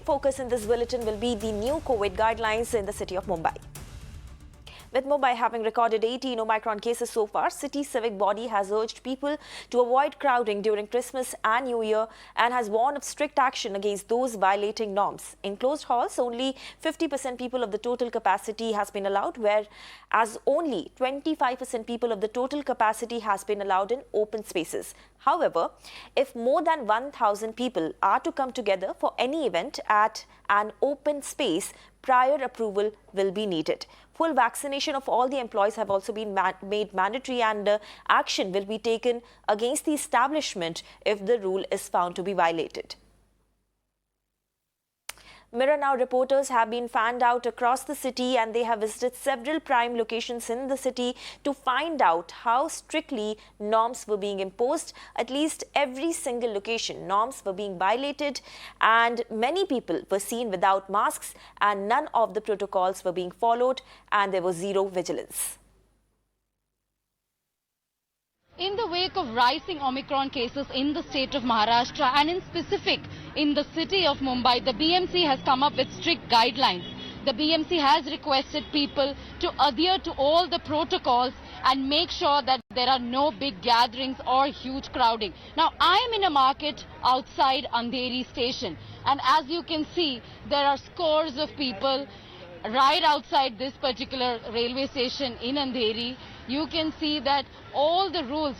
focus in this bulletin will be the new COVID guidelines in the city of Mumbai. With Mumbai having recorded 18 Omicron cases so far, city civic body has urged people to avoid crowding during Christmas and New Year and has warned of strict action against those violating norms. In closed halls, only 50% people of the total capacity has been allowed, whereas only 25% people of the total capacity has been allowed in open spaces. However, if more than 1,000 people are to come together for any event at an open space, prior approval will be needed. Full vaccination of all the employees have also been made mandatory, and action will be taken against the establishment if the rule is found to be violated. Mirror Now reporters have been fanned out across the city, and they have visited several prime locations in the city to find out how strictly norms were being imposed. At least every single location, norms were being violated, and many people were seen without masks, and none of the protocols were being followed, and there was zero vigilance. In the wake of rising Omicron cases in the state of Maharashtra and in specific in the city of Mumbai, the BMC has come up with strict guidelines. The BMC has requested people to adhere to all the protocols and make sure that there are no big gatherings or huge crowding. Now, I am in a market outside Andheri station, and as you can see, there are scores of people right outside this particular railway station in Andheri. You can see that all the rules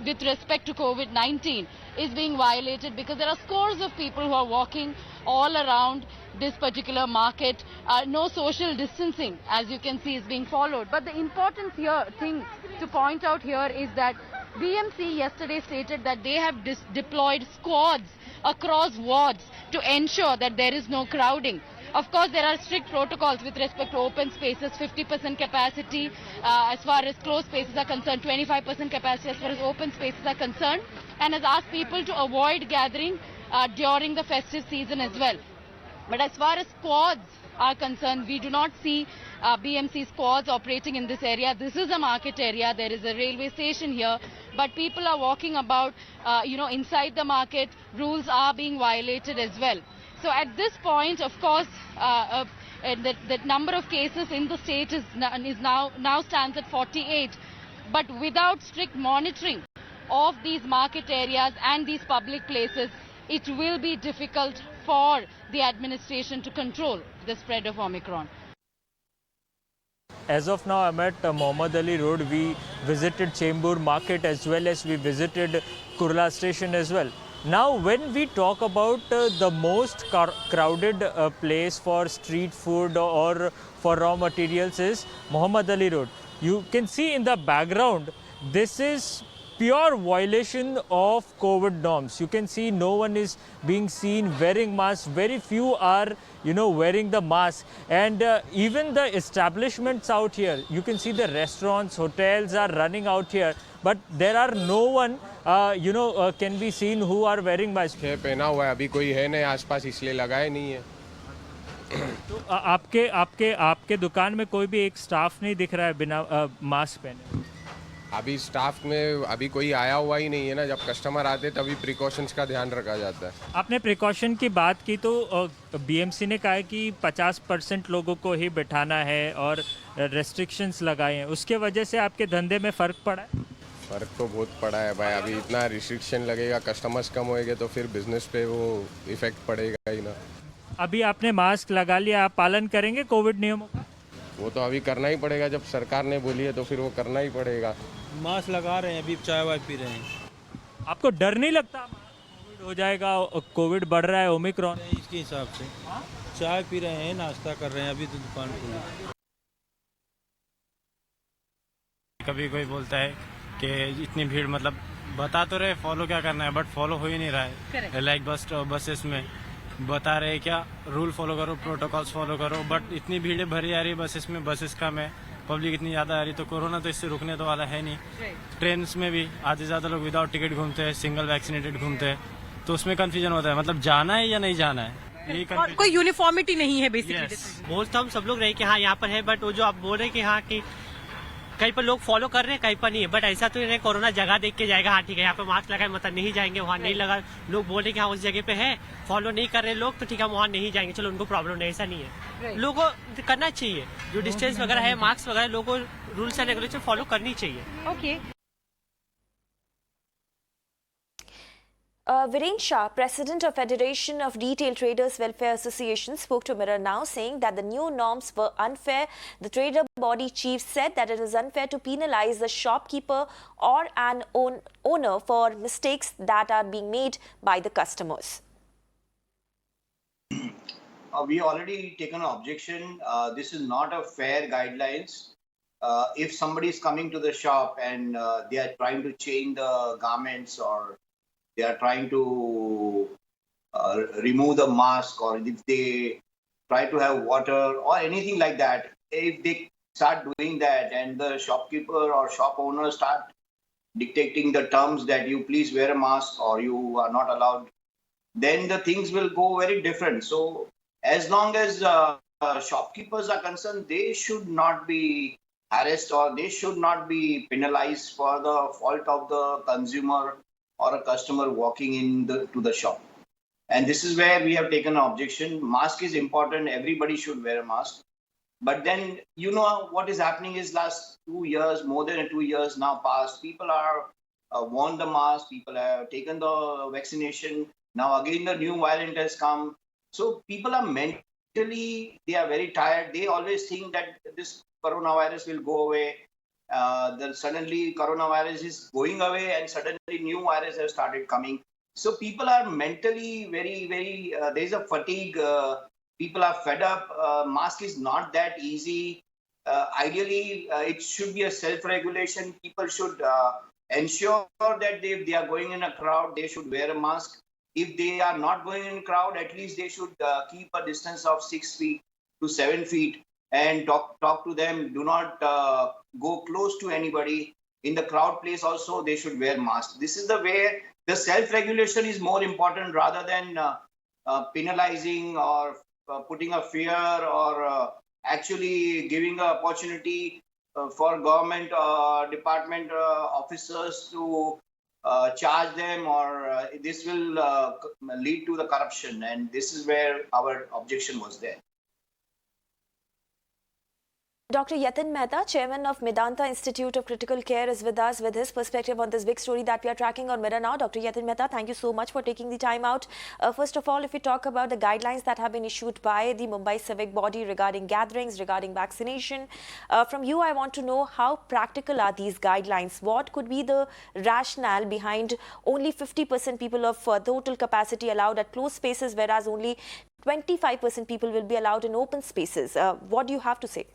with respect to COVID-19 is being violated because there are scores of people who are walking all around this particular market. No social distancing, as you can see, is being followed. But the important thing to point out here is that BMC yesterday stated that they have deployed squads across wards to ensure that there is no crowding. Of course, there are strict protocols with respect to open spaces, 50% capacity as far as closed spaces are concerned, 25% capacity as far as open spaces are concerned, and has asked people to avoid gathering during the festive season as well. But as far as squads are concerned, we do not see BMC squads operating in this area. This is a market area. There is a railway station here, but people are walking about, inside the market. Rules are being violated as well. So at this point, of course, the number of cases in the state is now stands at 48. But without strict monitoring of these market areas and these public places, it will be difficult for the administration to control the spread of Omicron. As of now, I'm at Muhammad Ali Road. We visited Chembur Market as well as we visited Kurla Station as well. Now, when we talk about the most crowded place for street food or for raw materials is Muhammad Ali Road. You can see in the background, this is pure violation of COVID norms. You can see no one is being seen wearing masks. Very few are, wearing the mask. And even the establishments out here, you can see the restaurants, hotels are running out here. But there are no one, can be seen who are wearing masks. पहना हुआ है, अभी कोई है नहीं आसपास, इसलिए लगाए नहीं है. तो आपके दुकान में कोई भी एक स्टाफ नहीं दिख रहा है बिना मास्क पहने? अभी स्टाफ में अभी कोई आया हुआ ही नहीं है ना. जब कस्टमर आते तभी प्रिकॉशंस का ध्यान रखा जाता है. आपने प्रिकॉशन की बात की तो बीएमसी ने कहा है कि 50% लोगों को ही बैठाना है और रेस्ट्रिक्शंस लगाए हैं. उसके वजह से आपके धंधे में फ़र्क पड़ा है? फ़र्क तो बहुत पड़ा है भाई. अभी इतना रिस्ट्रिक्शन लगेगा, कस्टमर्स कम होएंगे तो फिर बिजनेस पे वो इफेक्ट पड़ेगा ही ना. अभी आपने मास्क लगा लिया, आप पालन करेंगे कोविड नियमों का? वो तो अभी करना ही पड़ेगा. जब सरकार ने बोली है तो फिर वो करना ही पड़ेगा. मास्क लगा रहे हैं, अभी चाय वाय पी रहे हैं. आपको डर नहीं लगता कोविड हो जाएगा, कोविड बढ़ रहा है, ओमिक्रॉन? इसके हिसाब से चाय पी रहे हैं, नाश्ता कर रहे हैं, अभी तो दुकान खुली. कभी कोई बोलता है कि इतनी भीड़, मतलब बता तो रहे फॉलो क्या करना है, बट फॉलो हो ही नहीं रहा है. लाइक बसेस में बता रहे क्या रूल फॉलो करो, प्रोटोकॉल्स फॉलो करो, बट इतनी भीड़ भरी आ रही है बसेस में, बसेस कम है, पब्लिक इतनी ज़्यादा आ रही, तो कोरोना तो इससे रुकने तो वाला है नहीं. ट्रेन्स में भी आधे ज़्यादा लोग विदाउट टिकट घूमते हैं, सिंगल वैक्सीनेटेड घूमते हैं, तो उसमें कन्फ्यूजन होता है, मतलब जाना है या नहीं जाना है. और कोई यूनिफॉर्मिटी नहीं है बेसिकली. बोल तो हम सब लोग रहे कि हाँ यहाँ पर है, बट वो जो आप बोल रहे हैं कि हाँ कि कहीं पर लोग फॉलो कर रहे हैं, कहीं पर नहीं है। बट ऐसा तो नहीं कोरोना जगह देख के जाएगा, हाँ ठीक है यहाँ पे मास्क लगाए मतलब नहीं जाएंगे, वहाँ नहीं लगा, लोग बोल रहे कि हाँ उस जगह पे है, फॉलो नहीं कर रहे लोग, तो ठीक है वहाँ नहीं जाएंगे, चलो उनको प्रॉब्लम नहीं, ऐसा नहीं है। लोगों को करना चाहिए, जो डिस्टेंस वगैरह है, मास्क वगैरह, लोगों को रूल्स एंड रेगुलेशन फॉलो करनी चाहिए। Okay. Viren Shah, president of Federation of Retail Traders Welfare Association, spoke to Mirror Now, saying that the new norms were unfair. The trader body chief said that it is unfair to penalize the shopkeeper or an owner for mistakes that are being made by the customers. We already taken an objection. This is not a fair guidelines. If somebody is coming to the shop and they are trying to change the garments, or they are trying to remove the mask, or if they try to have water or anything like that, if they start doing that and the shopkeeper or shop owner start dictating the terms that you please wear a mask or you are not allowed, then the things will go very different. So as long as shopkeepers are concerned, they should not be harassed or they should not be penalized for the fault of the consumer or a customer walking in to the shop. And this is where we have taken an objection. Mask is important. Everybody should wear a mask. But then, you know, what is happening is last 2 years, more than 2 years now past, people are worn the mask, people have taken the vaccination. Now again, the new variant has come. So people are mentally, they are very tired. They always think that this coronavirus will go away. Then suddenly coronavirus is going away and suddenly new virus have started coming. So people are mentally very, there is a fatigue. People are fed up. Mask is not that easy. Ideally, it should be a self-regulation. People should ensure that if they are going in a crowd, they should wear a mask. If they are not going in a crowd, at least they should keep a distance of 6 feet to 7 feet and talk to them. Do not go close to anybody. In the crowd place also, they should wear masks. This is the way the self-regulation is more important rather than penalizing or putting a fear or actually giving an opportunity for government department officers to charge them, or this will lead to the corruption. And this is where our objection was there. Dr. Yatin Mehta, chairman of Medanta Institute of Critical Care, is with us with his perspective on this big story that we are tracking on Mirror Now. Dr. Yatin Mehta, thank you so much for taking the time out. First of all, if we talk about the guidelines that have been issued by the Mumbai Civic Body regarding gatherings, regarding vaccination, from you, I want to know how practical are these guidelines? What could be the rationale behind only 50% people of total capacity allowed at closed spaces, whereas only 25% people will be allowed in open spaces? What do you have to say?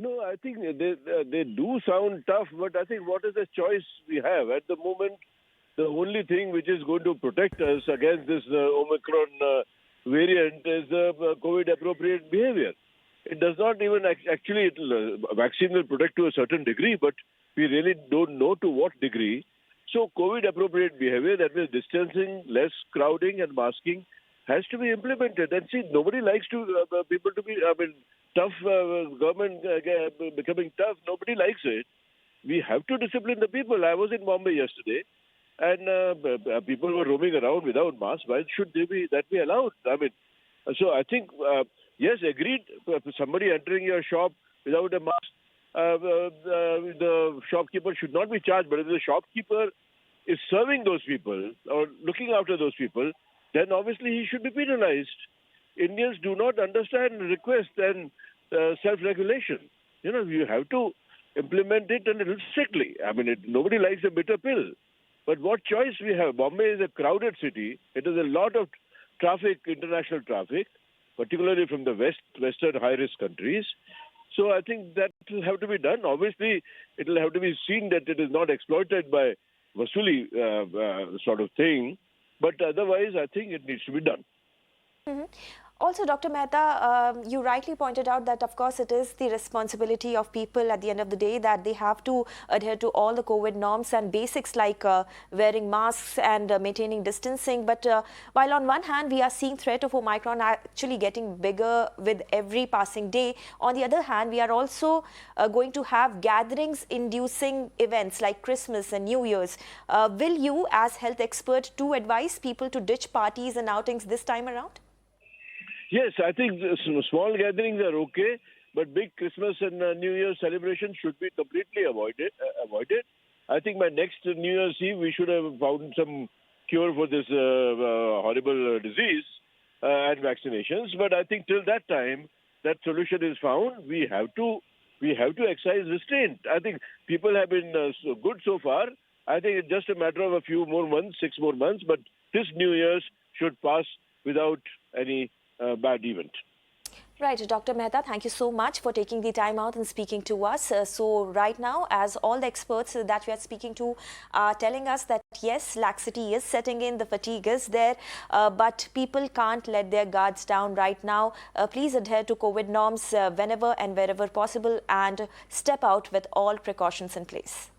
No, I think they do sound tough, but I think what is the choice we have? At the moment, the only thing which is going to protect us against this Omicron variant is COVID-appropriate behavior. It does not even actually, vaccine will protect to a certain degree, but we really don't know to what degree. So COVID-appropriate behavior, that means distancing, less crowding and masking, has to be implemented. And see, nobody likes to people to be, tough, government becoming tough. Nobody likes it. We have to discipline the people. I was in Bombay yesterday, and people were roaming around without masks. Why should that be allowed? So I think, yes, agreed. Somebody entering your shop without a mask, the shopkeeper should not be charged. But if the shopkeeper is serving those people or looking after those people, then obviously he should be penalized. Indians do not understand request and self-regulation. You know, you have to implement it a little strictly. Nobody likes a bitter pill. But what choice we have? Bombay is a crowded city. It has a lot of traffic, international traffic, particularly from the western high-risk countries. So I think that will have to be done. Obviously, it will have to be seen that it is not exploited by Vasuli sort of thing. But otherwise, I think it needs to be done. Also, Dr. Mehta, you rightly pointed out that, of course, it is the responsibility of people at the end of the day that they have to adhere to all the COVID norms and basics like wearing masks and maintaining distancing. But while on one hand, we are seeing threat of Omicron actually getting bigger with every passing day, on the other hand, we are also going to have gatherings-inducing events like Christmas and New Year's. Will you, as health expert, to advise people to ditch parties and outings this time around? Yes, I think small gatherings are okay, but big Christmas and New Year celebrations should be completely avoided. I think by next New Year's Eve, we should have found some cure for this horrible disease and vaccinations. But I think till that time, that solution is found. We have to exercise restraint. I think people have been so good so far. I think it's just a matter of a few more months, 6 more months. But this New Year's should pass without any bad event. Right, Dr. Mehta, thank you so much for taking the time out and speaking to us. So right now, as all the experts that we are speaking to are telling us that yes, laxity is setting in, the fatigue is there, but people can't let their guards down right now. Please adhere to COVID norms whenever and wherever possible and step out with all precautions in place.